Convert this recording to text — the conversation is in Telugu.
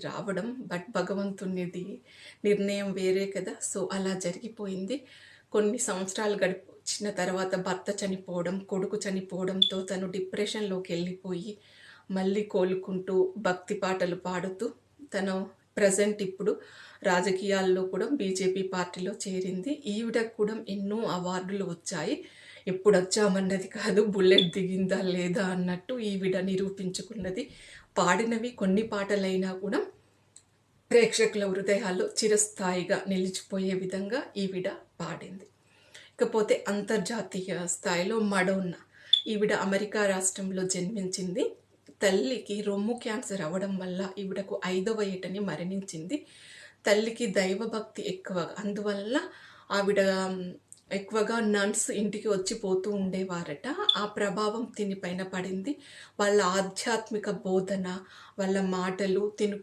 రావడం. బట్ భగవంతునిది నిర్ణయం వేరే కదా! సో, అలా జరిగిపోయింది. కొన్ని సంవత్సరాలు గడిచిన తర్వాత భర్త చనిపోవడం, కొడుకు చనిపోవడంతో తను డిప్రెషన్‌లోకెళ్ళిపోయి, మళ్ళీ కోలుకుంటూ భక్తి పాటలు పాడుతూ తను ప్రెజెంట్ ఇప్పుడు రాజకీయాల్లో కూడా బీజేపీ పార్టీలో చేరింది. ఈవిడకు కూడా ఎన్నో అవార్డులు వచ్చాయి. ఎప్పుడొచ్చామన్నది కాదు, బుల్లెట్ దిగిందా లేదా అన్నట్టు ఈవిడ నిరూపించుకున్నది. పాడినవి కొన్ని పాటలైనా కూడా ప్రేక్షకుల హృదయాల్లో చిరస్థాయిగా నిలిచిపోయే విధంగా ఈవిడ పాడింది. ఇకపోతే అంతర్జాతీయ స్థాయిలో మడోన్నా. ఈవిడ అమెరికా రాష్ట్రంలో జన్మించింది. తల్లికి రొమ్ము క్యాన్సర్ అవ్వడం వల్ల ఈవిడకు 5వ ఏటని మరణించింది. తల్లికి దైవభక్తి ఎక్కువ. అందువల్ల ఆవిడ ఎక్కువగా నన్స్ ఇంటికి వచ్చి పోతూ ఉండేవారట. ఆ ప్రభావం తిని పైన పడింది. వాళ్ళ ఆధ్యాత్మిక బోధన, వాళ్ళ మాటలు తిను